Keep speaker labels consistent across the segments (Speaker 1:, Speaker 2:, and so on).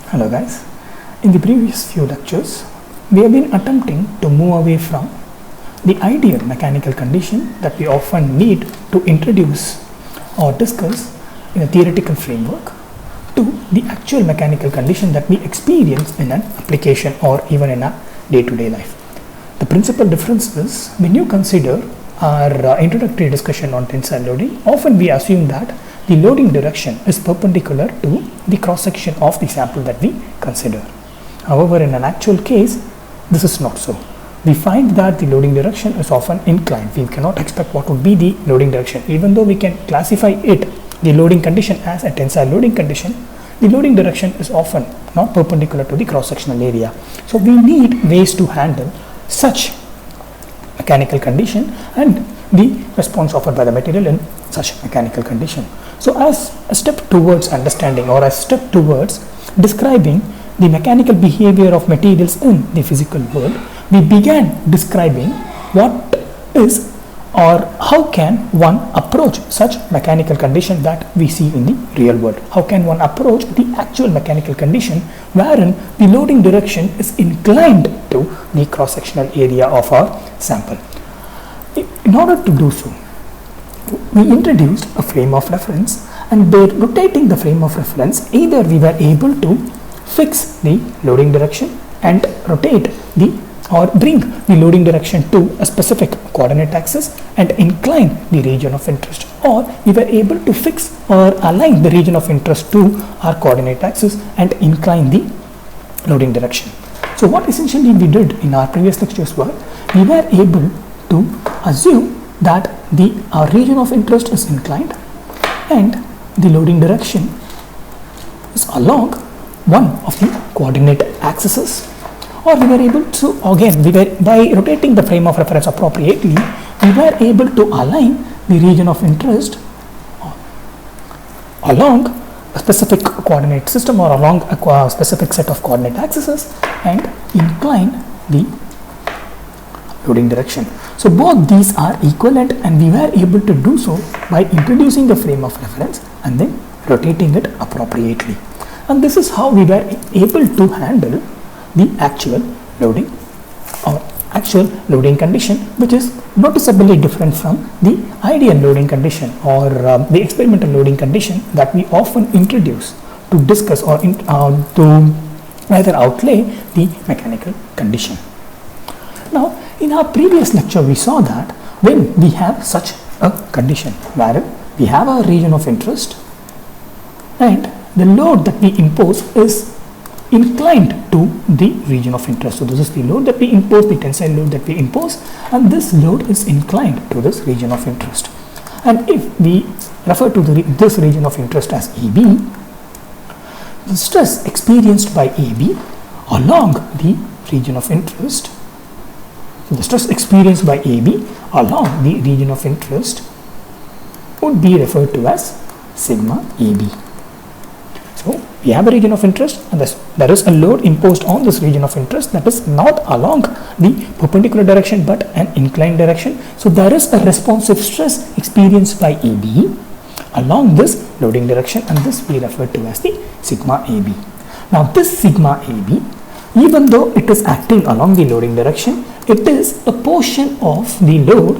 Speaker 1: Hello guys, in the previous few lectures we have been attempting to move away from the ideal mechanical condition that we often need to introduce or discuss in a theoretical framework to the actual mechanical condition that we experience in an application or even in a day-to-day life. The principal difference is when you consider our introductory discussion on tensile loading, often we assume that the loading direction is perpendicular to the cross-section of the sample that we consider. However, in an actual case, this is not so. We find that the loading direction is often inclined. We cannot expect what would be the loading direction. Even though we can classify it, the loading condition, as a tensile loading condition, the loading direction is often not perpendicular to the cross-sectional area. So we need ways to handle such mechanical condition and the response offered by the material in such mechanical condition. So as a step towards understanding or a step towards describing the mechanical behavior of materials in the physical world, we began describing what is or how can one approach such mechanical condition that we see in the real world. How can one approach the actual mechanical condition wherein the loading direction is inclined to the cross-sectional area of our sample. In order to do so, we introduced a frame of reference, and by rotating the frame of reference, either we were able to fix the loading direction and rotate or bring the loading direction to a specific coordinate axis and incline the region of interest, or we were able to fix or align the region of interest to our coordinate axis and incline the loading direction. So what essentially we did in our previous lectures were, we were able to assume that our region of interest is inclined and the loading direction is along one of the coordinate axes, or we were able to, again, by rotating the frame of reference appropriately, we were able to align the region of interest along a specific coordinate system or along a specific set of coordinate axes and incline the loading direction. So both these are equivalent, and we were able to do so by introducing the frame of reference and then rotating it appropriately. And this is how we were able to handle the actual loading or actual loading condition, which is noticeably different from the ideal loading condition or the experimental loading condition that we often introduce to discuss or to either outlay the mechanical condition. Now, in our previous lecture, we saw that when we have such a condition wherein we have our region of interest and the load that we impose is inclined to the region of interest. So this is the load that we impose, the tensile load that we impose, and this load is inclined to this region of interest. And if we refer to this region of interest as AB, the stress experienced by AB along the region of interest, so the stress experienced by AB along the region of interest would be referred to as sigma AB. So we have a region of interest, and there is a load imposed on this region of interest that is not along the perpendicular direction but an inclined direction. So there is a responsive stress experienced by AB along this loading direction, and this we refer to as the sigma AB. Now this sigma AB, even though it is acting along the loading direction, it is a portion of the load,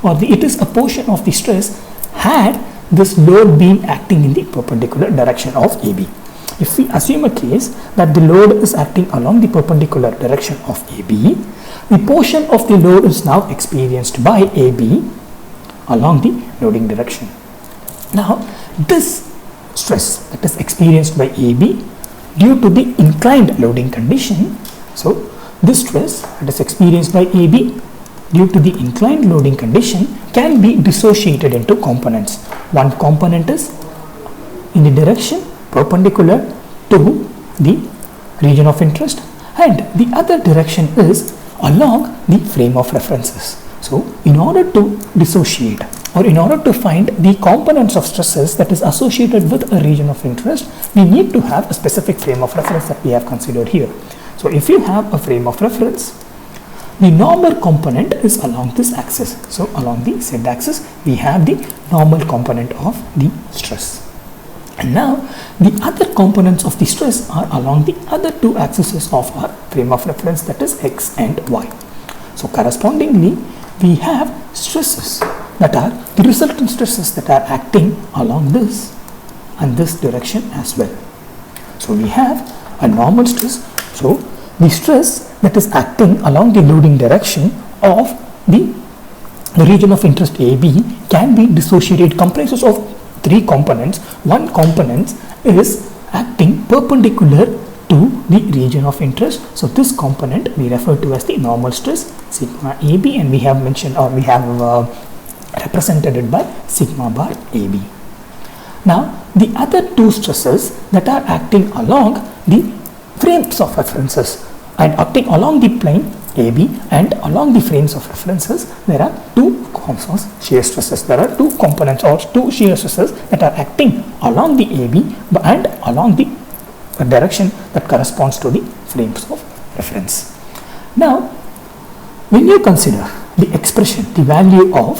Speaker 1: or it is a portion of the stress had this load being acting in the perpendicular direction of AB. If we assume a case that the load is acting along the perpendicular direction of AB, the portion of the load is now experienced by AB along the loading direction. Now this stress that is experienced by AB due to the inclined loading condition, so this stress that is experienced by AB due to the inclined loading condition can be dissociated into components. One component is in the direction perpendicular to the region of interest, and the other direction is along the frame of references. So in order to dissociate, or in order to find the components of stresses that is associated with a region of interest, we need to have a specific frame of reference that we have considered here. So if you have a frame of reference, the normal component is along this axis. So along the z axis, we have the normal component of the stress. And now the other components of the stress are along the other two axes of our frame of reference, that is x and y. So correspondingly we have stresses that are the resultant stresses that are acting along this and this direction as well. So we have a normal stress. So the stress that is acting along the loading direction of the region of interest AB can be dissociated, comprises of three components. One component is acting perpendicular to the region of interest. So this component we refer to as the normal stress sigma AB, and we have mentioned, or we have represented it by sigma bar AB. Now the other two stresses that are acting along the frames of references and acting along the plane AB and along the frames of references, there are two forms of shear stresses. There are two components or two shear stresses that are acting along the AB and along the direction that corresponds to the frames of reference. Now when you consider the expression, the value of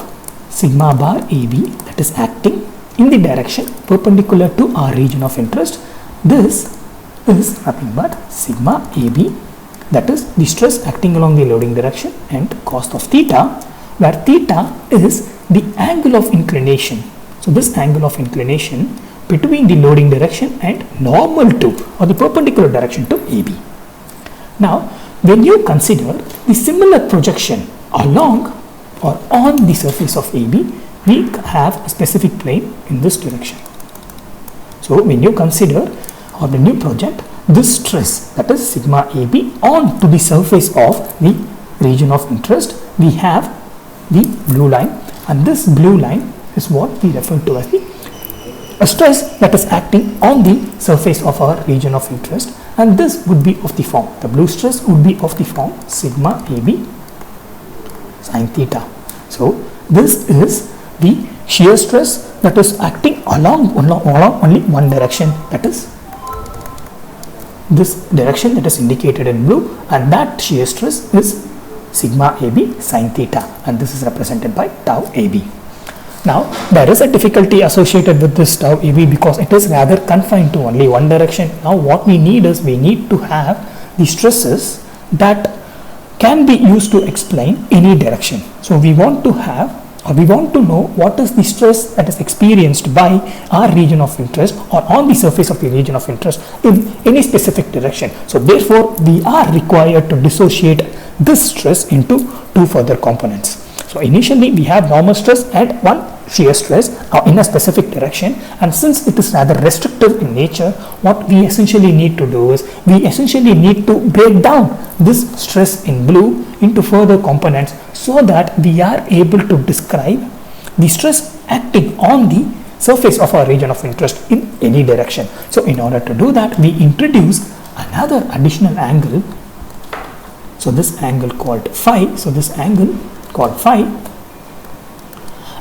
Speaker 1: sigma bar AB that is acting in the direction perpendicular to our region of interest, this is nothing but sigma AB, that is the stress acting along the loading direction, and cos of theta, where theta is the angle of inclination. So this angle of inclination between the loading direction and normal to, or the perpendicular direction to AB. Now when you consider the similar projection along or on the surface of AB, we have a specific plane in this direction. So when you consider or when you project this stress, that is sigma AB, on to the surface of the region of interest, we have the blue line, and this blue line is what we refer to as a stress that is acting on the surface of our region of interest, and this would be of the form, the blue stress would be of the form sigma AB sin theta. So this is the shear stress that is acting along only one direction, that is this direction that is indicated in blue, and that shear stress is sigma AB sin theta, and this is represented by tau AB. Now there is a difficulty associated with this tau AB because it is rather confined to only one direction. Now what we need is, we need to have the stresses that can be used to explain any direction. So we want to have, or we want to know, what is the stress that is experienced by our region of interest or on the surface of the region of interest in any specific direction. So therefore we are required to dissociate this stress into two further components. So initially we have normal stress and one shear stress in a specific direction, and since it is rather restrictive in nature, what we essentially need to do is, we essentially need to break down this stress in blue into further components so that we are able to describe the stress acting on the surface of our region of interest in any direction. So in order to do that, we introduce another additional angle. So this angle called phi, so this angle called phi,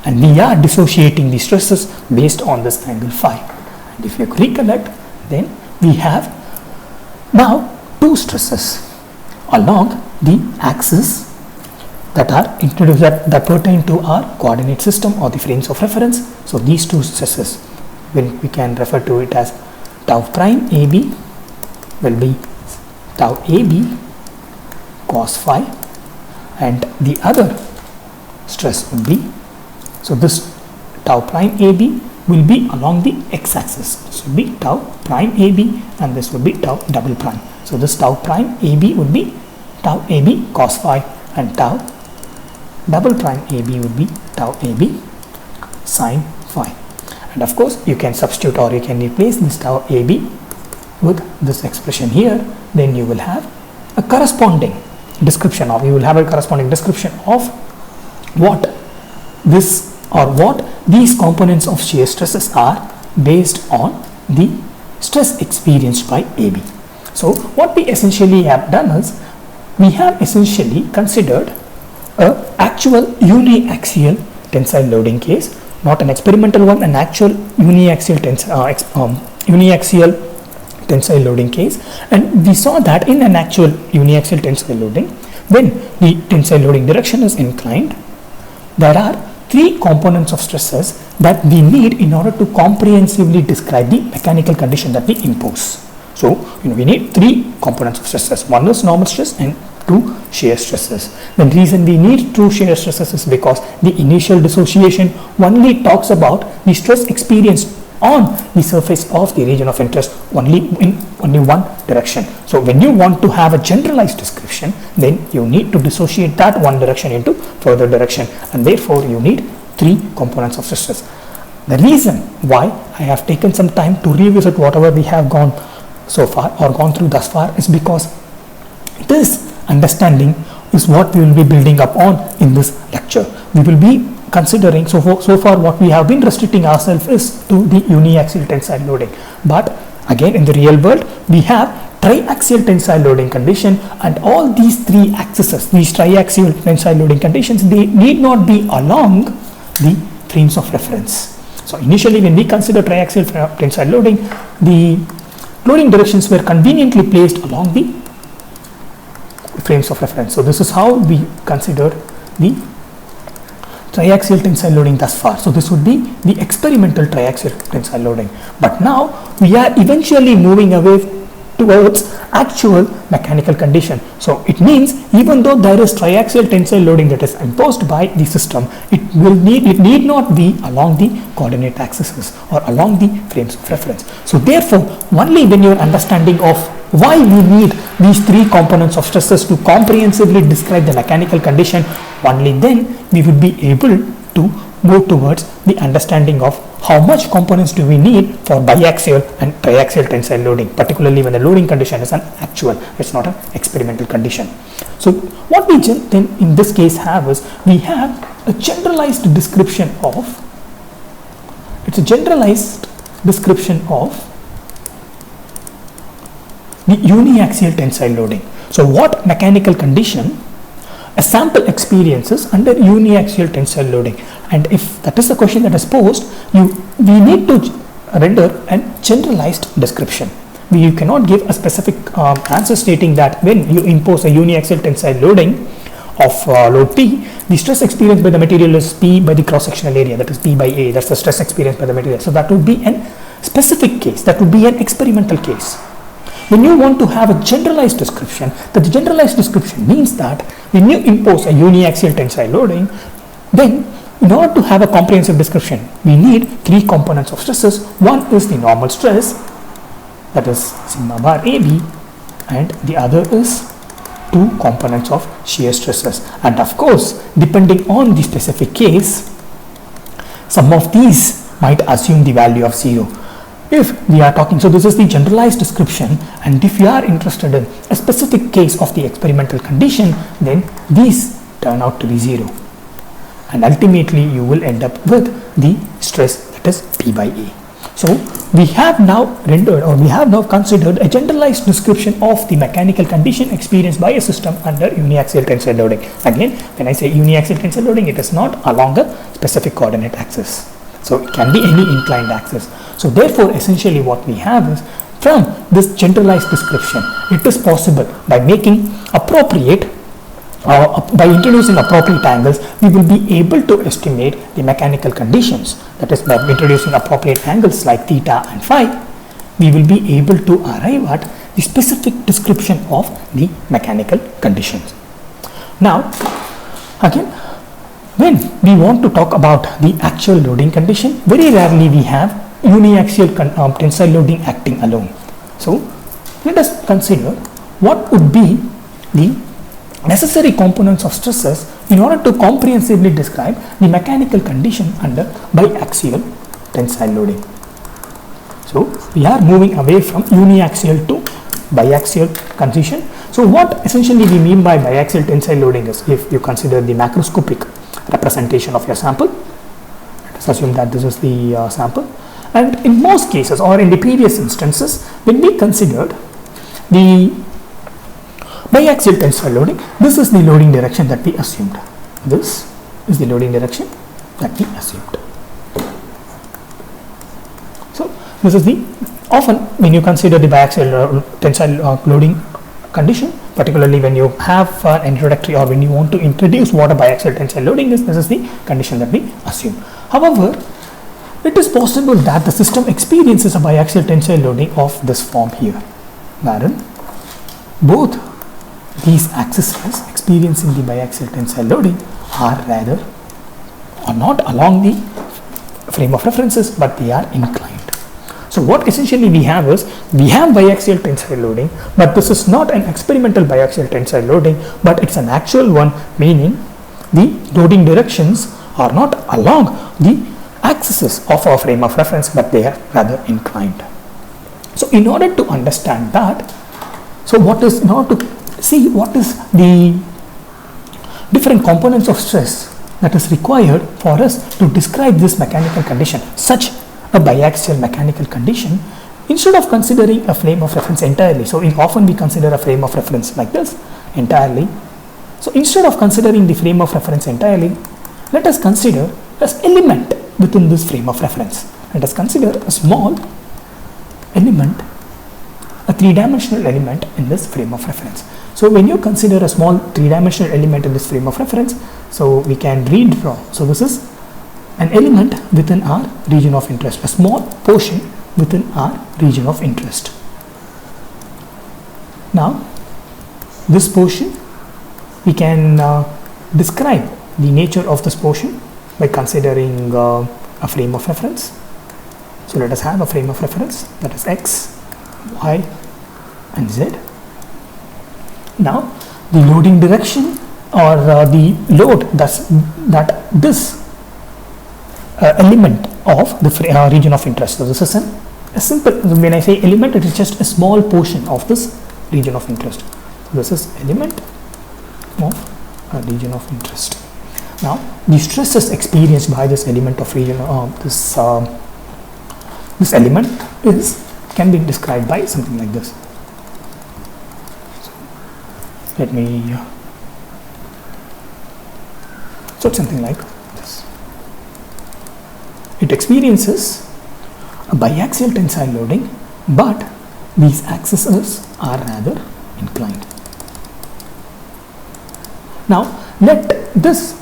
Speaker 1: and we are dissociating the stresses based on this angle phi. And if you recollect, then we have now two stresses along the axis that are introduced, that pertain to our coordinate system or the frames of reference. So these two stresses, when we can refer to it as tau prime AB, will be tau AB cos phi, and the other stress will be, so this tau prime AB will be along the x-axis. This will be tau prime AB, and this will be tau double prime. So this tau prime AB would be tau AB cos phi, and tau double prime AB would be tau AB sin phi. And of course you can substitute, or you can replace this tau AB with this expression here. Then you will have a corresponding description of, what this, or what these components of shear stresses are based on the stress experienced by AB. So what we essentially have done is, we have essentially considered a actual uniaxial tensile loading case, not an experimental one, an actual uniaxial tensile loading case. And we saw that in an actual uniaxial tensile loading, when the tensile loading direction is inclined, there are three components of stresses that we need in order to comprehensively describe the mechanical condition that we impose. So, we need three components of stresses. One is normal stress and two shear stresses. The reason we need two shear stresses is because the initial dissociation only talks about the stress experienced on the surface of the region of interest only in only one direction. So when you want to have a generalized description, then you need to dissociate that one direction into further direction, and therefore you need three components of stresses. The reason why I have taken some time to revisit whatever we have gone so far or gone through thus far is because this understanding is what we will be building up on in this lecture. We will be considering, so far what we have been restricting ourselves is to the uniaxial tensile loading, but again in the real world we have tri-axial tensile loading condition, and all these three axes, these tri-axial tensile loading conditions, they need not be along the frames of reference. So initially when we consider tri-axial tensile loading, the loading directions were conveniently placed along the frames of reference. So this is how we considered the tri-axial tensile loading thus far. So this would be the experimental tri-axial tensile loading. But now we are eventually moving away towards actual mechanical condition. So it means even though there is tri-axial tensile loading that is imposed by the system, it need not be along the coordinate axes or along the frames of reference. So therefore, only when your understanding of why we need these three components of stresses to comprehensively describe the mechanical condition, only then we would be able to move towards the understanding of how much components do we need for biaxial and triaxial tensile loading, particularly when the loading condition is an actual, it's not an experimental condition. So what we then in this case have is, we have a generalized description of, the uniaxial tensile loading. So what mechanical condition a sample experiences under uniaxial tensile loading, and if that is the question that is posed, we need to render a generalized description. You cannot give a specific answer stating that when you impose a uniaxial tensile loading of load P, the stress experienced by the material is P by the cross-sectional area, that is P by A, that's the stress experienced by the material. So that would be a specific case, that would be an experimental case. When you want to have a generalized description, the generalized description means that when you impose a uniaxial tensile loading, then in order to have a comprehensive description, we need three components of stresses. One is the normal stress, that is sigma bar AB, and the other is two components of shear stresses. And of course, depending on the specific case, some of these might assume the value of 0. If we are talking, so this is the generalized description, and if you are interested in a specific case of the experimental condition, then these turn out to be 0, and ultimately you will end up with the stress that is P by A. So we have now rendered, or we have now considered a generalized description of the mechanical condition experienced by a system under uniaxial tensile loading. Again, when I say uniaxial tensile loading, it is not along a specific coordinate axis. So it can be any inclined axis. So therefore, essentially what we have is, from this generalized description, it is possible by making appropriate, by introducing appropriate angles, we will be able to estimate the mechanical conditions. That is, by introducing appropriate angles like theta and phi, we will be able to arrive at the specific description of the mechanical conditions. Now, again, when we want to talk about the actual loading condition, very rarely we have uniaxial tensile loading acting alone. So let us consider what would be the necessary components of stresses in order to comprehensively describe the mechanical condition under biaxial tensile loading. So we are moving away from uniaxial to biaxial condition. So what essentially we mean by biaxial tensile loading is, if you consider the macroscopic representation of your sample, let us assume that this is the sample, and in most cases, or in the previous instances, when we considered the biaxial tensile loading, this is the loading direction that we assumed. This is the loading direction that we assumed. So this is the, often when you consider the biaxial tensile loading condition, particularly when you have an introductory or when you want to introduce what a biaxial tensile loading is. This is the condition that we assume. However, it is possible that the system experiences a biaxial tensile loading of this form here, wherein both these axes experiencing the biaxial tensile loading are not along the frame of references, but they are inclined. So what essentially we have is, we have biaxial tensile loading, but this is not an experimental biaxial tensile loading, but it's an actual one, meaning the loading directions are not along the axes of our frame of reference, but they are rather inclined. So in order to understand that, in order to see what is the different components of stress that is required for us to describe this mechanical condition, such a biaxial mechanical condition, instead of considering a frame of reference entirely. So often we consider a frame of reference like this entirely. So instead of considering the frame of reference entirely, let us consider an element within this frame of reference. Let us consider a small element, a three-dimensional element in this frame of reference. So when you consider a small three-dimensional element in this frame of reference, so we can redraw. So this is an element within our region of interest, a small portion within our region of interest. Now, this portion, we can describe the nature of this portion by considering a frame of reference. So let us have a frame of reference, that is X, Y, and Z. Now, the loading direction or the load that this element of the region of interest. So this is a simple, when I say element, it is just a small portion of this region of interest. So this is element of a region of interest. Now, the stresses experienced by this element of region, this element can be described by something like this. So, let me. So it's something like this. It experiences a biaxial tensile loading, but these axes are rather inclined. Now, let this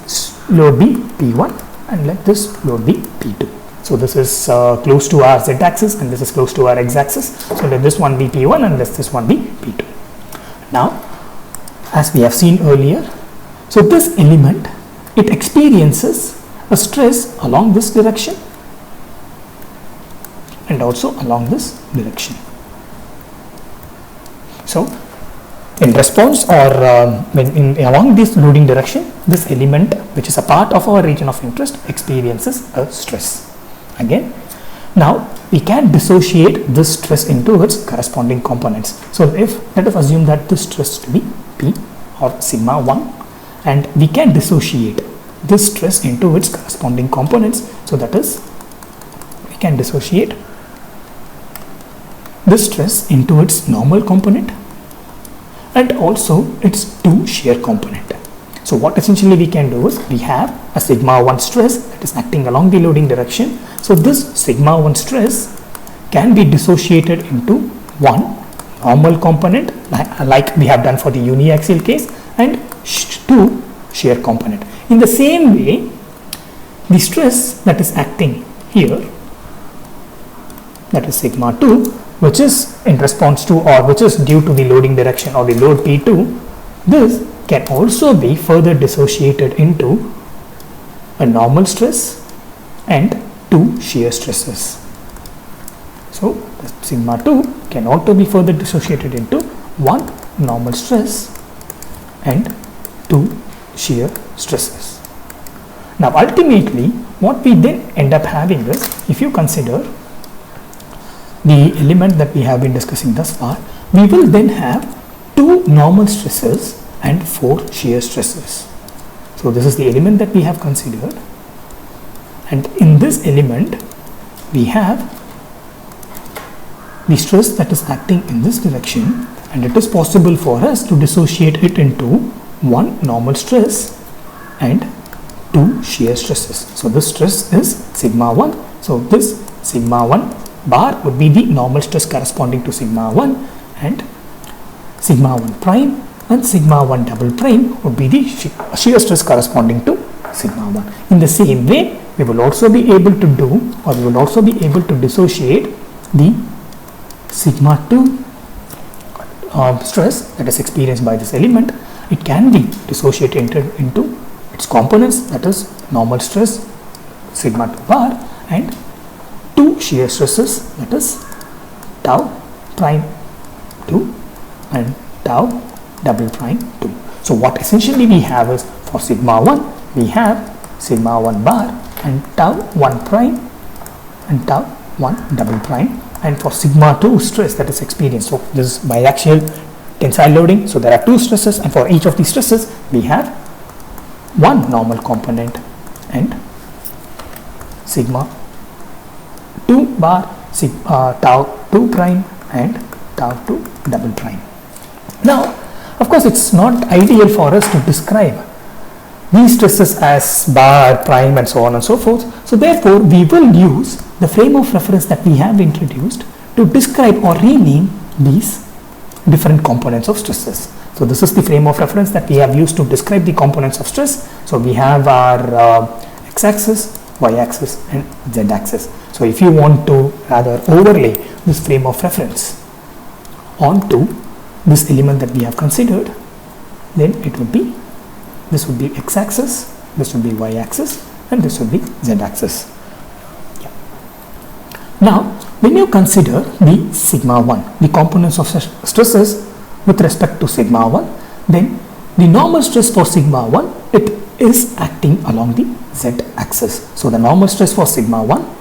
Speaker 1: load be P1 and let this load be P2. So this is close to our z-axis and this is close to our x-axis. So let this one be P1 and let this one be P2. Now, as we have seen earlier, so this element, it experiences a stress along this direction and also along this direction. So in response or along this loading direction, this element, which is a part of our region of interest, experiences a stress. Again, now we can dissociate this stress into its corresponding components. So let us assume that this stress to be P or sigma 1, and we can dissociate this stress into its corresponding components. So that is, we can dissociate this stress into its normal component and also its 2 shear component. So what essentially we can do is, we have a sigma 1 stress that is acting along the loading direction. So this sigma 1 stress can be dissociated into one normal component like we have done for the uniaxial case, and 2 shear component. In the same way, the stress that is acting here, that is sigma 2, which is in response to or which is due to the loading direction or the load P2, this can also be further dissociated into a normal stress and 2 shear stresses. So the sigma 2 can also be further dissociated into one normal stress and 2 shear stresses. Now ultimately, what we then end up having is, if you consider the element that we have been discussing thus far, we will then have 2 normal stresses and 4 shear stresses. So this is the element that we have considered, and in this element we have the stress that is acting in this direction, and it is possible for us to dissociate it into one normal stress and 2 shear stresses. So this stress is sigma 1. So this sigma 1 bar would be the normal stress corresponding to sigma 1, and sigma 1 prime and sigma 1 double prime would be the shear stress corresponding to sigma 1. In the same way, we will also be able to do, or we will also be able to dissociate the sigma 2 stress that is experienced by this element. It can be dissociated into its components, that is normal stress sigma 2 bar and two shear stresses, that is tau prime 2 and tau double prime 2. So what essentially we have is, for sigma 1 we have sigma 1 bar and tau 1 prime and tau 1 double prime, and for sigma 2 stress that is experienced, so this is biaxial tensile loading, so there are two stresses, and for each of these stresses we have one normal component and sigma 2 bar, tau 2 prime and tau 2 double prime. Now of course it's not ideal for us to describe these stresses as bar, prime and so on and so forth, so therefore we will use the frame of reference that we have introduced to describe or rename these different components of stresses. So this is the frame of reference that we have used to describe the components of stress. So we have our x-axis, y-axis and z-axis. So if you want to rather overlay this frame of reference onto this element that we have considered, then it would be, this would be x-axis, this would be y-axis and this would be z-axis. Yeah. Now when you consider the sigma 1, the components of stresses with respect to sigma 1, then the normal stress for sigma 1, it is acting along the z-axis. So the normal stress for sigma 1,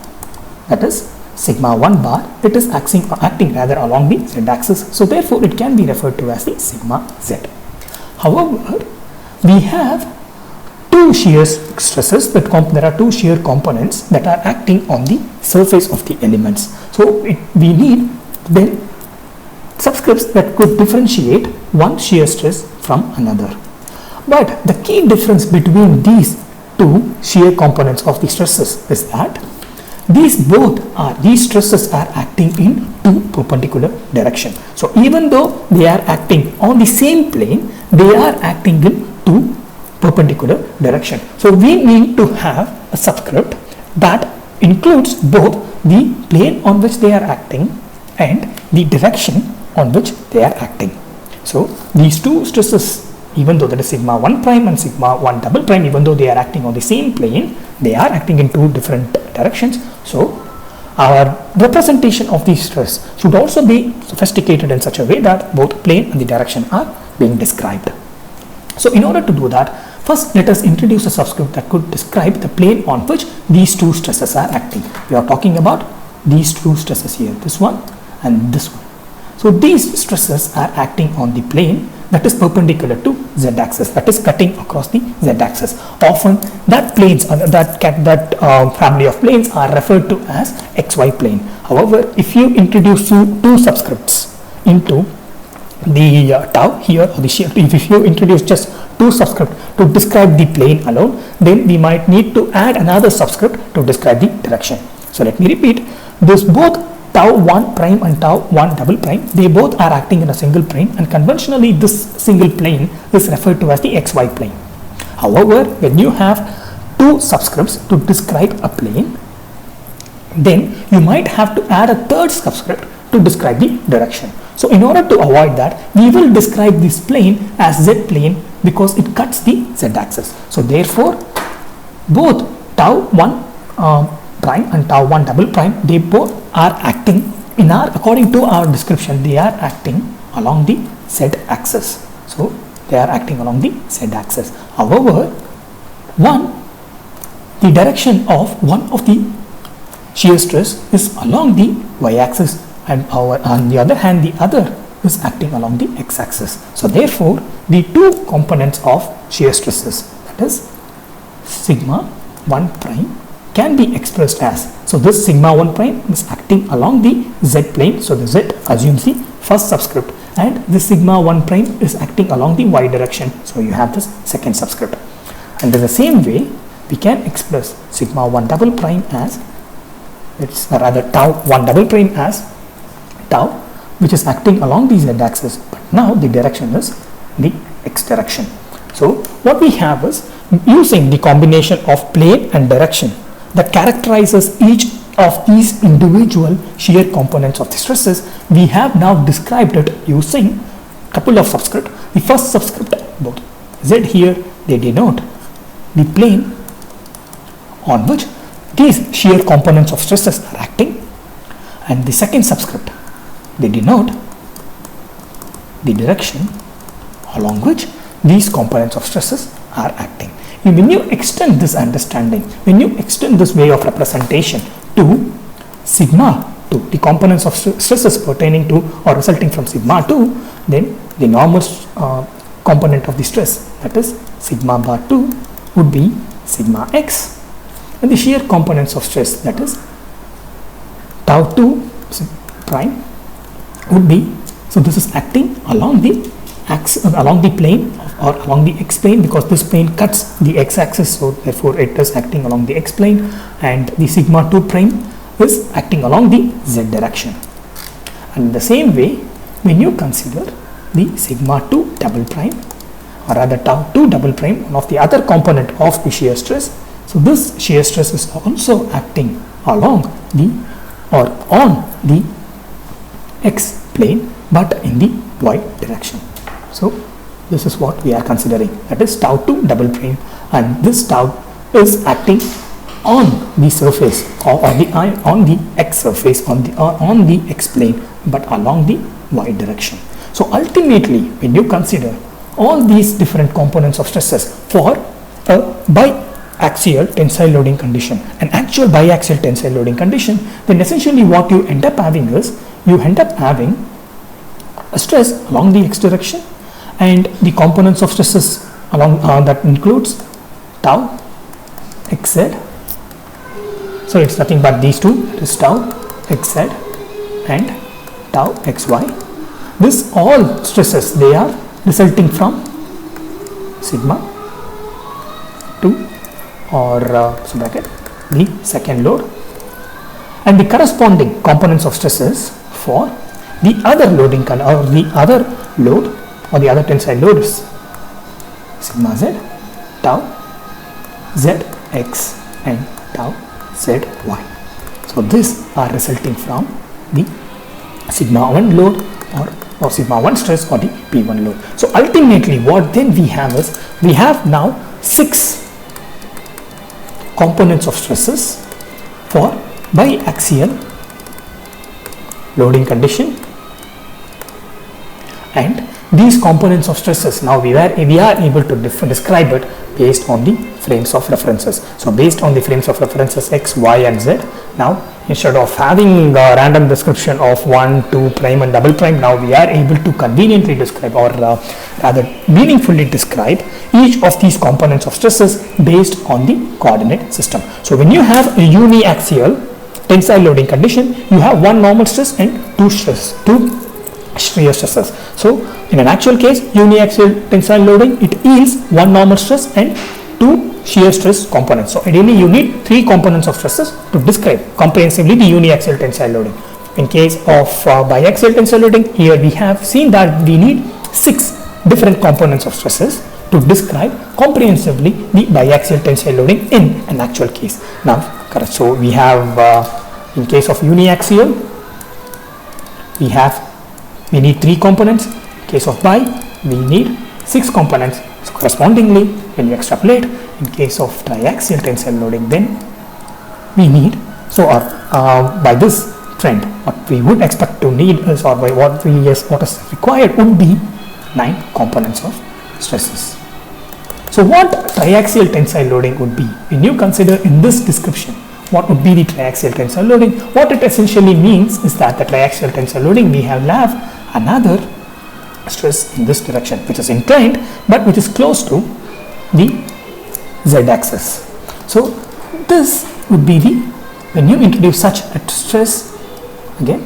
Speaker 1: that is sigma 1 bar, it is acting rather along the z-axis, so therefore it can be referred to as the sigma z. However, we have two shear stresses, that there are two shear components that are acting on the surface of the elements. So we need then subscripts that could differentiate one shear stress from another. But the key difference between these two shear components of the stresses is that these stresses are acting in two perpendicular directions. So even though they are acting on the same plane, they are acting in two perpendicular direction. So we need to have a subscript that includes both the plane on which they are acting and the direction on which they are acting. So these two stresses, even though that is sigma 1 prime and sigma 1 double prime, even though they are acting on the same plane, they are acting in two different directions. So our representation of the stress should also be sophisticated in such a way that both plane and the direction are being described. So in order to do that, first let us introduce a subscript that could describe the plane on which these two stresses are acting. We are talking about these two stresses here, this one and this one. So these stresses are acting on the plane that is perpendicular to z-axis, that is cutting across the z-axis. Often that planes, that family of planes are referred to as xy plane. However, if you introduce two subscripts into the tau here, or the shear, if you introduce just two subscripts to describe the plane alone, then we might need to add another subscript to describe the direction. So let me repeat, this both tau 1 prime and tau 1 double prime, they both are acting in a single plane, and conventionally this single plane is referred to as the xy plane. However, when you have two subscripts to describe a plane, then you might have to add a third subscript to describe the direction. So in order to avoid that, we will describe this plane as z plane because it cuts the z-axis. So therefore, both tau 1 prime and tau 1 double prime, they both are acting according to our description, they are acting along the z-axis. So they are acting along the z-axis. However, the direction of one of the shear stress is along the y-axis, and on the other hand the other is acting along the x-axis. So therefore, the two components of shear stresses, that is sigma 1 prime, can be expressed as, so this sigma 1 prime is acting along the z plane, so the z assumes the first subscript, and this sigma 1 prime is acting along the y direction, so you have this second subscript. And in the same way, we can express sigma 1 double prime as, tau 1 double prime as tau, which is acting along the z axis, but Now the direction is the x direction. So what we have is, using the combination of plane and direction that characterizes each of these individual shear components of the stresses, we have now described it using a couple of subscript. The first subscript, both z here, they denote the plane on which these shear components of stresses are acting, and the second subscript, they denote the direction along which these components of stresses are acting. And when you extend this understanding, when you extend this way of representation to sigma 2, the components of stresses pertaining to or resulting from sigma 2, then the normal component of the stress, that is sigma bar 2, would be sigma x, and the shear components of stress, that is tau 2 prime, would be, so this is acting along the along the plane or along the x plane, because this plane cuts the x axis, so therefore it is acting along the x plane, and the sigma 2 prime is acting along the z direction. And in the same way, when you consider the sigma 2 double prime, or rather tau 2 double prime, one of the other component of the shear stress, so this shear stress is also acting along the or on the x plane but in the y direction. So this is what we are considering, that is tau 2 double prime, and this tau is acting on the surface or on the x surface on the x plane but along the y direction. So ultimately, when you consider all these different components of stresses for a biaxial tensile loading condition, an actual biaxial tensile loading condition, then essentially what you end up having is, you end up having a stress along the x direction, and the components of stresses along that includes tau xz. So it's nothing but these two, that is tau xz and tau xy. This all stresses, they are resulting from sigma 2 or so bracket the second load, and the corresponding components of stresses for the other loading or the other load or the other tensile load is sigma z, tau zx and tau zy. So these are resulting from the sigma 1 load or sigma 1 stress or the P1 load. So ultimately what then we have is, we have now 6 components of stresses for biaxial loading condition, and these components of stresses now we are able to describe it based on the frames of references. So based on the frames of references x, y and z, now instead of having a random description of 1, 2 prime and double prime, now we are able to conveniently describe or rather meaningfully describe each of these components of stresses based on the coordinate system. So when you have a uniaxial tensile loading condition, you have one normal stress and two shear stresses. So in an actual case, uniaxial tensile loading, it yields one normal stress and two shear stress components. So ideally you need 3 components of stresses to describe comprehensively the uniaxial tensile loading. In case of biaxial tensile loading, here we have seen that we need 6 different components of stresses to describe comprehensively the biaxial tensile loading in an actual case. Now correct, so we have in case of uniaxial, we need 3 components. In case of bi, we need 6 components. So correspondingly, when you extrapolate, in case of triaxial tensile loading, then we need, so by this trend, what we would expect to need is, or by what is required would be 9 components of stresses. So what triaxial tensile loading would be? When you consider in this description, what would be the triaxial tensile loading? What it essentially means is that the triaxial tensile loading, we have another stress in this direction which is inclined but which is close to the z-axis. So this would be the, when you introduce such a stress again,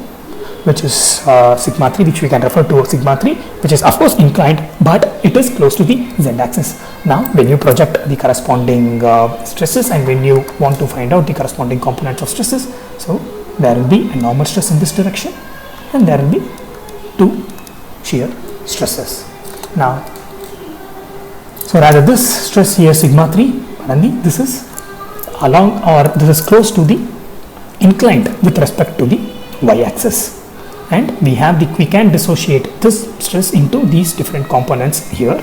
Speaker 1: which is sigma 3, which we can refer to as sigma 3, which is of course inclined but it is close to the z-axis. Now when you project the corresponding stresses and when you want to find out the corresponding components of stresses, so there will be a normal stress in this direction and there will be 2 shear stresses. Now, so rather this stress here sigma 3, and this is along, or this is close to the inclined with respect to the y-axis, and we can dissociate this stress into these different components here,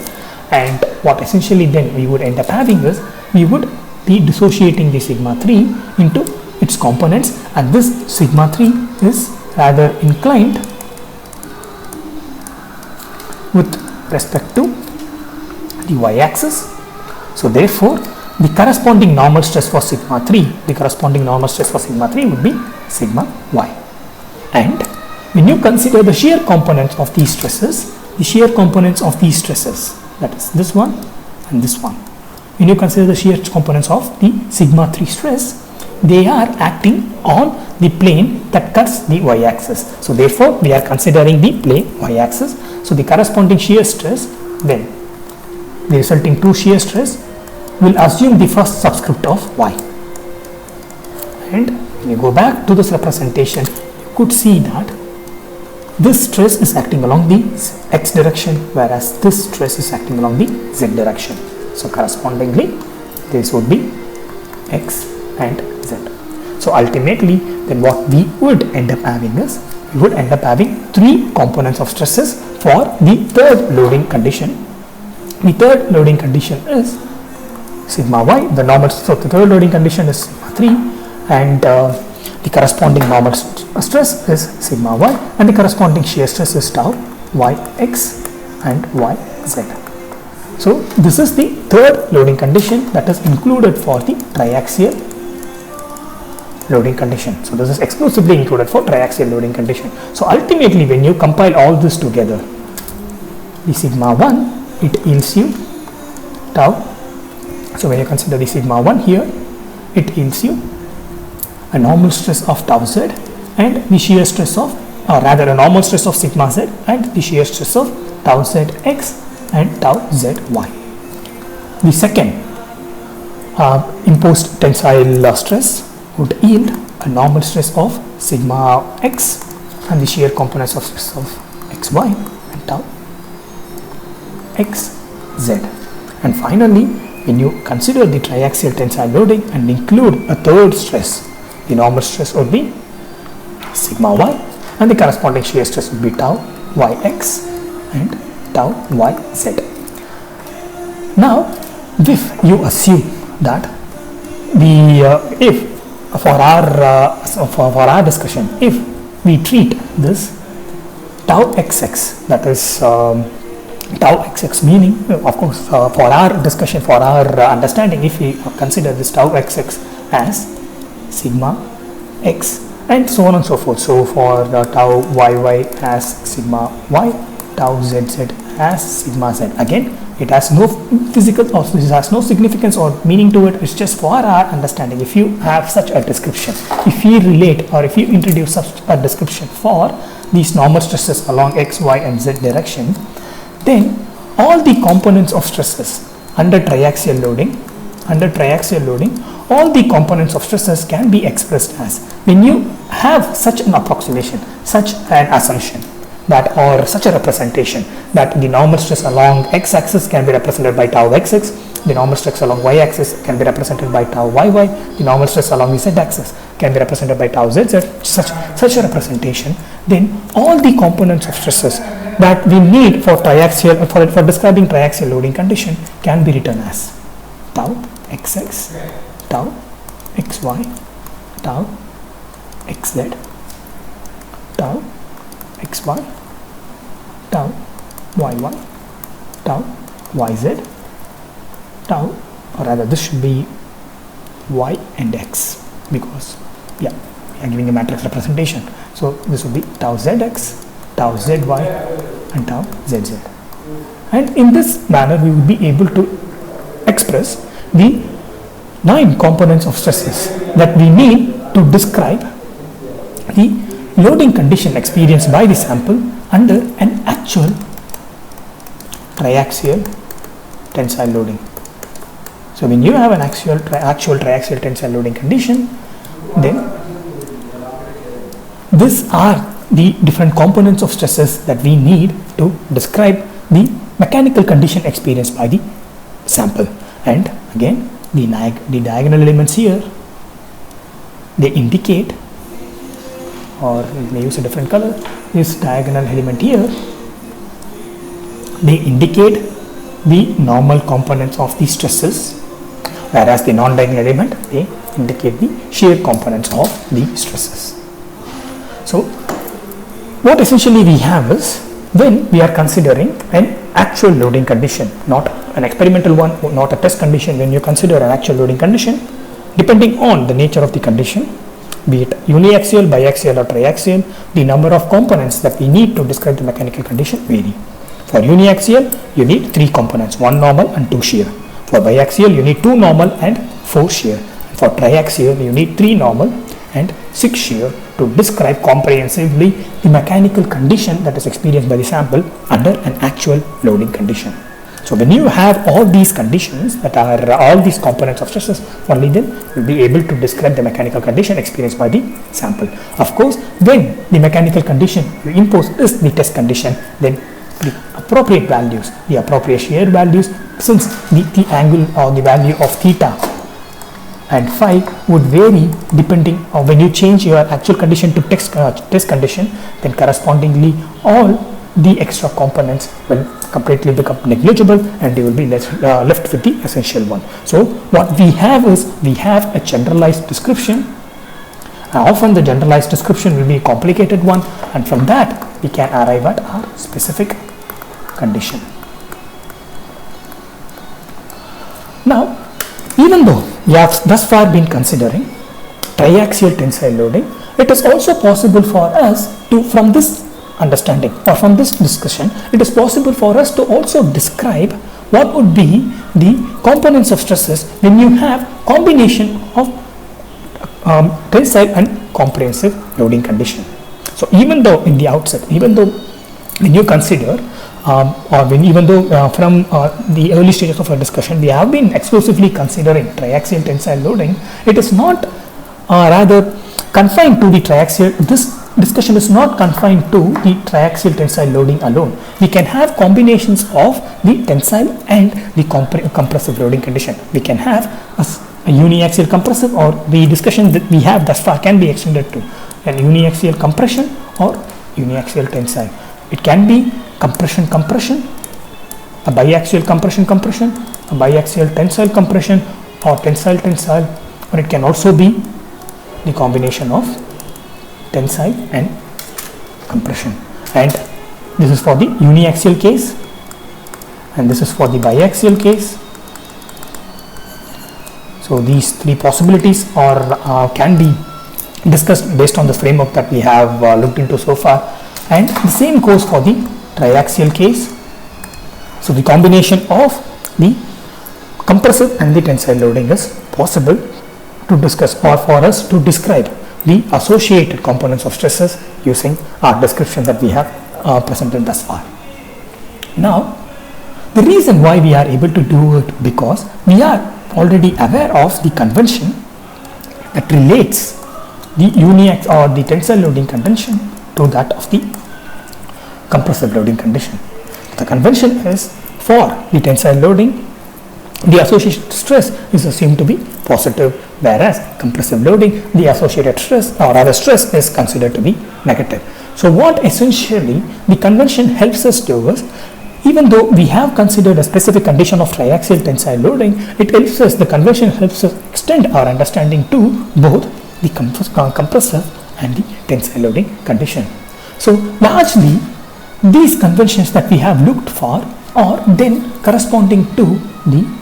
Speaker 1: and what essentially then we would end up having is we would be dissociating the sigma 3 into its components, and this sigma 3 is rather inclined with respect to the y-axis. So therefore the corresponding normal stress for sigma 3, would be sigma y. And when you consider the shear components of these stresses, that is this one and this one, when you consider the shear components of the sigma 3 stress, they are acting on the plane that cuts the y-axis. So therefore we are considering the plane y-axis. So the corresponding shear stress, then the resulting 2 shear stress will assume the first subscript of y. And when you go back to this representation, you could see that this stress is acting along the x direction, whereas this stress is acting along the z direction. So correspondingly this would be x and z. So ultimately then what we would end up having is, we would end up having 3 components of stresses for the third loading condition. The third loading condition is sigma y, the normal, so the third loading condition is sigma 3, and the corresponding normal stress is sigma y, and the corresponding shear stress is tau yx and yz. So this is the third loading condition that is included for the triaxial loading condition. So this is exclusively included for triaxial loading condition. So ultimately when you compile all this together, the sigma 1, it yields you tau. So when you consider the sigma 1 here, it yields you a normal stress of tau z and the shear stress of, or rather a normal stress of sigma z and the shear stress of tau zx and tau zy. The second imposed tensile stress would yield a normal stress of sigma x and the shear components of stress of xy and tau xz. And finally, when you consider the triaxial tensile loading and include a third stress, the normal stress would be sigma y and the corresponding shear stress would be tau yx and tau yz. Now if you assume that if for our discussion, if we treat this tau xx, that is tau xx, meaning of course for our discussion, for our understanding, if we consider this tau xx as sigma x and so on and so forth, so for tau yy as sigma y, tau zz as sigma z, again it has no physical, or this has no significance or meaning to it, it's just for our understanding. If you have such a description, if you relate or if you introduce such a description for these normal stresses along x, y and z direction, then all the components of stresses under triaxial loading, all the components of stresses can be expressed as, when you have such an approximation, such an assumption that, or such a representation that the normal stress along x-axis can be represented by tau xx, the normal stress along y-axis can be represented by tau yy, the normal stress along the z-axis can be represented by tau zz, such a representation, then all the components of stresses that we need for triaxial, for describing triaxial loading condition can be written as tau xx, tau xy, tau xz, tau xy, tau yy, tau yz, tau, or rather this should be y and x, because we are giving a matrix representation. So this would be tau zx, tau zy and tau zz. And in this manner we will be able to express the 9 components of stresses that we need to describe the loading condition experienced by the sample under an actual triaxial tensile loading. So when you have an actual triaxial tensile loading condition, then these are the different components of stresses that we need to describe the mechanical condition experienced by the sample. And again, the diagonal elements here, they indicate, or we may use a different color, this diagonal element here, they indicate the normal components of the stresses, whereas the non-diagonal element, they indicate the shear components of the stresses. So what essentially we have is, when we are considering an actual loading condition, not an experimental one, not a test condition, when you consider an actual loading condition, depending on the nature of the condition, be it uniaxial, biaxial or triaxial, the number of components that we need to describe the mechanical condition vary. For uniaxial, you need 3 components, 1 normal and 2 shear. For biaxial, you need 2 normal and 4 shear. For triaxial, you need 3 normal and 6 shear to describe comprehensively the mechanical condition that is experienced by the sample under an actual loading condition. So when you have all these conditions, that are all these components of stresses, only then you will be able to describe the mechanical condition experienced by the sample. Of course, when the mechanical condition you impose is the test condition, then the appropriate values, the appropriate shear values, since the angle or the value of theta and phi would vary depending on when you change your actual condition to test condition, then correspondingly all the extra components will completely become negligible and they will be left with the essential one. So what we have is, we have a generalized description. Often the generalized description will be a complicated one, and from that we can arrive at our specific condition. Now, even though we have thus far been considering triaxial tensile loading, it is also possible for us to, from this understanding or from this discussion, it is possible for us to also describe what would be the components of stresses when you have combination of tensile and comprehensive loading condition. So even though in the outset, even though when you consider even though from the early stages of our discussion we have been exclusively considering triaxial tensile loading, it is not rather confined to the triaxial. This discussion is not confined to the triaxial tensile loading alone. We can have combinations of the tensile and the compressive loading condition. We can have a uniaxial compressive, or the discussion that we have thus far can be extended to an uniaxial compression or uniaxial tensile. It can be compression, a biaxial compression, a biaxial tensile compression, or tensile, or it can also be the combination of tensile and compression. And this is for the uniaxial case, and this is for the biaxial case. So these 3 possibilities can be discussed based on the framework that we have looked into so far, and the same goes for the triaxial case. So the combination of the compressive and the tensile loading is possible to discuss, or for us to describe the associated components of stresses using our description that we have presented thus far. Now, the reason why we are able to do it, because we are already aware of the convention that relates the uniaxial or the tensile loading condition to that of the compressive loading condition. The convention is, for the tensile loading, the associated stress is assumed to be positive, whereas compressive loading, the associated stress or rather stress is considered to be negative. So what essentially the convention helps us do is, even though we have considered a specific condition of triaxial tensile loading, it helps us, the convention helps us extend our understanding to both the compressive and the tensile loading condition. So largely these conventions that we have looked for are then corresponding to the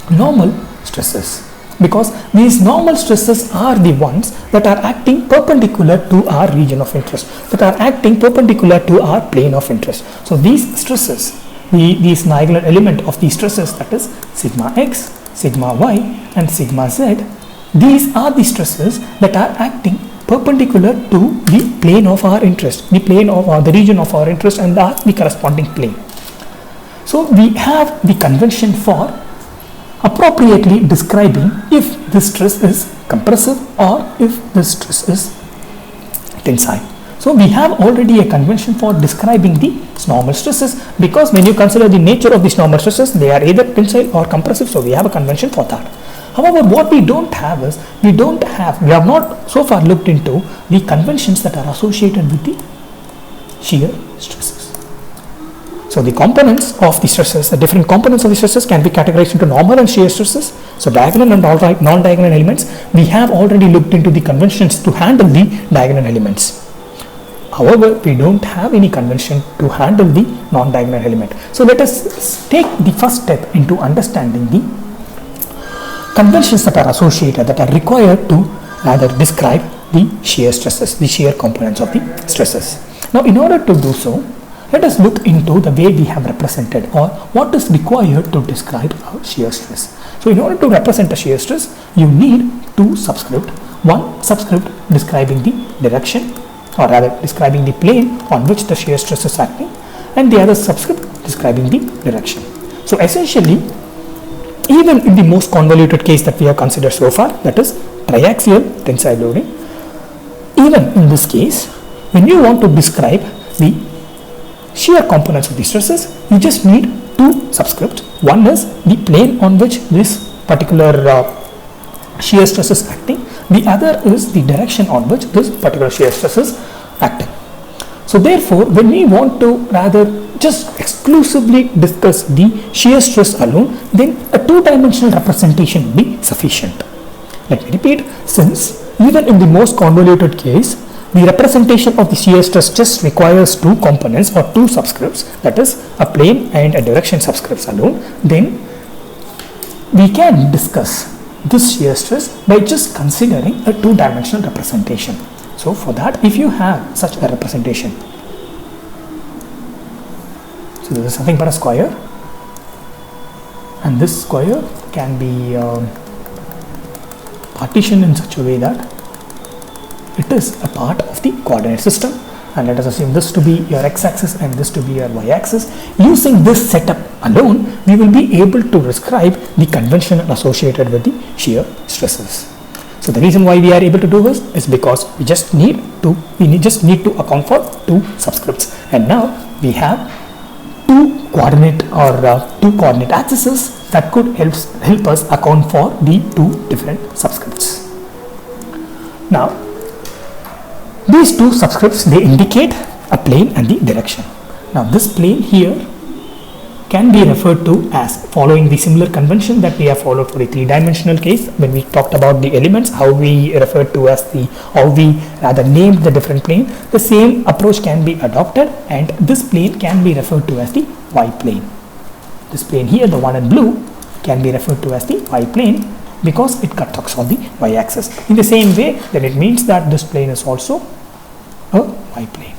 Speaker 1: normal stresses, because these normal stresses are the ones that are acting perpendicular to our region of interest, that are acting perpendicular to our plane of interest. So these stresses, these diagonal element of these stresses, that is sigma x, sigma y and sigma z, these are the stresses that are acting perpendicular to the plane of our interest, the plane of the region of our interest, and the corresponding plane. So we have the convention for appropriately describing if this stress is compressive or if this stress is tensile. So we have already a convention for describing the normal stresses, because when you consider the nature of these normal stresses, they are either tensile or compressive, so we have a convention for that. However, what we don't have is, we have not so far looked into the conventions that are associated with the shear stresses. So the components of the stresses, the different components of the stresses can be categorized into normal and shear stresses. So diagonal and non-diagonal elements, we have already looked into the conventions to handle the diagonal elements. However, we don't have any convention to handle the non-diagonal element. So let us take the first step into understanding the conventions that are associated, that are required to rather describe the shear stresses, the shear components of the stresses. Now, in order to do so, let us look into the way we have represented, or what is required to describe a shear stress. So in order to represent a shear stress, you need two subscripts. One subscript describing the direction, or rather describing the plane on which the shear stress is acting, and the other subscript describing the direction. So essentially, even in the most convoluted case that we have considered so far, that is triaxial tensile loading, even in this case, when you want to describe the shear components of the stresses, you just need two subscripts. One is the plane on which this particular shear stress is acting. The other is the direction on which this particular shear stress is acting. So therefore, when we want to rather just exclusively discuss the shear stress alone, then a two-dimensional representation will be sufficient. Let me repeat, since even in the most convoluted case, the representation of the shear stress just requires two components or two subscripts, that is a plane and a direction subscripts alone, then we can discuss this shear stress by just considering a two-dimensional representation. So for that, if you have such a representation, so this is nothing but a square, and this square can be partitioned in such a way that it is a part of the coordinate system, and let us assume this to be your x-axis and this to be your y-axis. Using this setup alone, we will be able to describe the convention associated with the shear stresses. So the reason why we are able to do this is because we just need to account for two subscripts, and now we have two coordinate axes that could help us account for the two different subscripts. Now, these two subscripts, they indicate a plane and the direction. Now this plane here can be referred to as, following the similar convention that we have followed for the three-dimensional case when we talked about the elements, how we referred to as how we rather named the different plane. The same approach can be adopted, and this plane can be referred to as the y plane. This plane here, the one in blue, can be referred to as the y plane because it cuts on the y-axis. In the same way, then it means that this plane is also a y plane.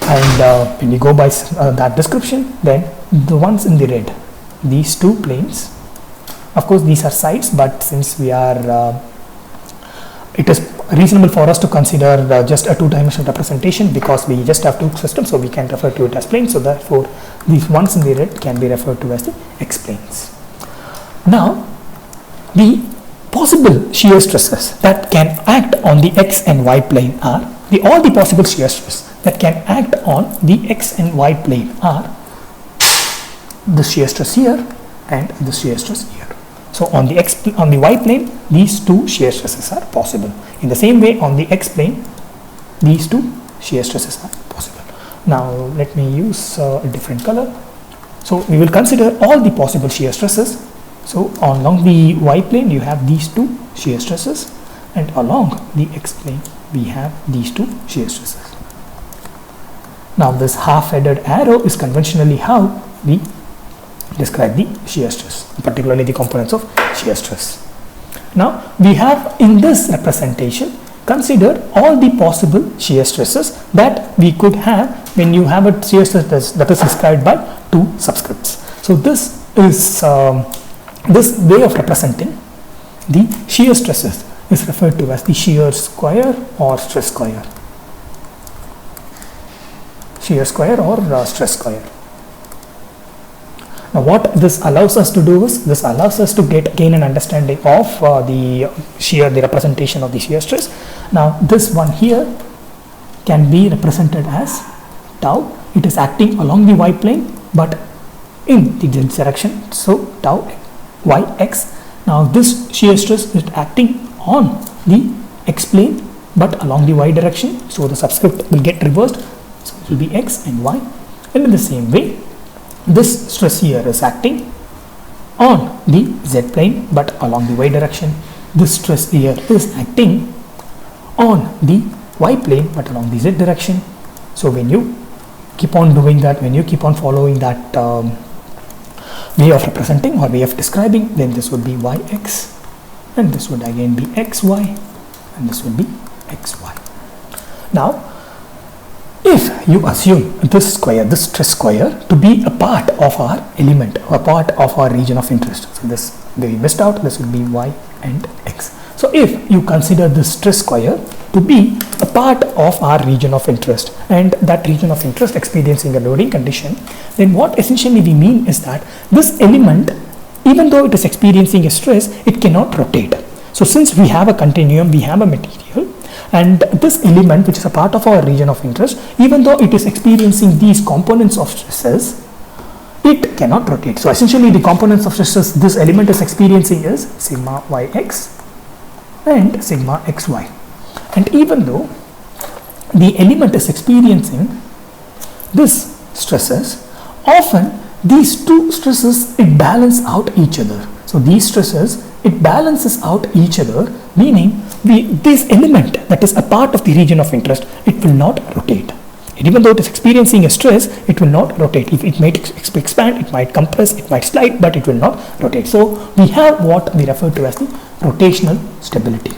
Speaker 1: And when we go by that description, then the ones in the red, these two planes, of course these are sides, but since we are it is reasonable for us to consider just a two-dimensional representation because we just have two systems, so we can refer to it as planes. So therefore these ones in the red can be referred to as the x-planes. Now the possible shear stresses that can act on the x and y plane are all the possible shear stresses that can act on the x and y plane are the shear stress here and the shear stress here. So on the y plane, these two shear stresses are possible. In the same way, on the x plane, these two shear stresses are possible. Now let me use a different color. So we will consider all the possible shear stresses. So along the y plane, you have these two shear stresses, and along the x plane, we have these two shear stresses. Now this half-headed arrow is conventionally how we describe the shear stress, particularly the components of shear stress. Now we have in this representation considered all the possible shear stresses that we could have when you have a shear stress that is described by two subscripts. So this is this way of representing the shear stresses is referred to as the shear square or stress square. Shear square or stress square. Now what this allows us to do is, this allows us to gain an understanding of the representation of the shear stress. Now this one here can be represented as tau. It is acting along the y plane but in the z direction, so tau yx. Now this shear stress is acting on the x plane but along the y direction, so the subscript will get reversed, so it will be x and y. And in the same way, this stress here is acting on the z plane but along the y direction. This stress here is acting on the y plane but along the z direction. So when you keep on doing that, when you keep on following that way of representing or way of describing, then this would be yx, and this would again be xy, and this would be xy. Now if you assume this square, this stress square, to be a part of our element or part of our region of interest, so this we missed out, this would be y and x. So if you consider this stress square to be a part of our region of interest, and that region of interest experiencing a loading condition, then what essentially we mean is that this element, even though it is experiencing a stress, it cannot rotate. So since we have a continuum, we have a material, and this element which is a part of our region of interest, even though it is experiencing these components of stresses, it cannot rotate. So essentially the components of stresses this element is experiencing is sigma yx and sigma xy. And even though the element is experiencing this stresses, often these two stresses it balance out each other. So these stresses it balances out each other, meaning this element that is a part of the region of interest, it will not rotate. And even though it is experiencing a stress, it will not rotate. If it might expand, it might compress, it might slide, but it will not rotate. So we have what we refer to as the rotational stability.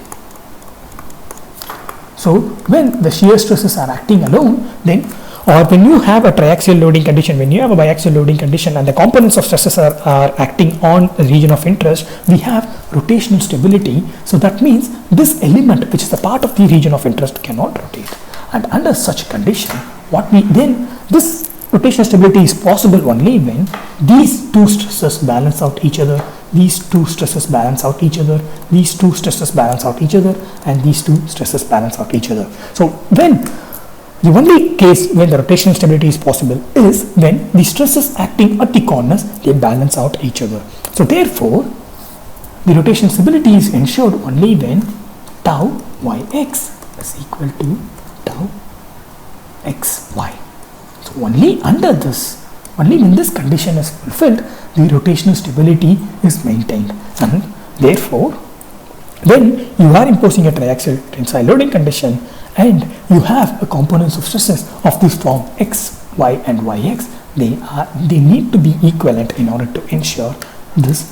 Speaker 1: So when the shear stresses are acting alone, then or when you have a triaxial loading condition, when you have a biaxial loading condition and the components of stresses are acting on a region of interest, we have rotational stability. So that means this element which is a part of the region of interest cannot rotate. And under such condition, this rotational stability is possible only when these two stresses balance out each other, these two stresses balance out each other, these two stresses balance out each other, and these two stresses balance out each other. So when the only case when the rotational stability is possible is when the stresses acting at the corners, they balance out each other. So therefore, the rotational stability is ensured only when tau yx is equal to tau xy. So only under this, only when this condition is fulfilled, the rotational stability is maintained. And therefore, when you are imposing a triaxial tensile loading condition and you have a components of stresses of this form x, y and yx, they need to be equivalent in order to ensure this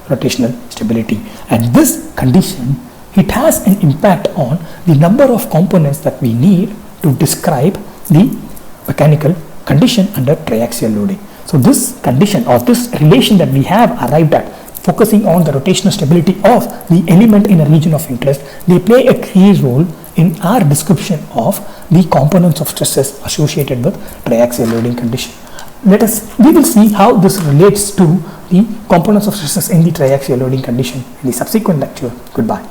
Speaker 1: rotational stability. And this condition, it has an impact on the number of components that we need to describe the mechanical condition under triaxial loading. So this condition or this relation that we have arrived at, focusing on the rotational stability of the element in a region of interest, they play a key role in our description of the components of stresses associated with triaxial loading condition. We will see how this relates to the components of stresses in the triaxial loading condition in the subsequent lecture. Goodbye.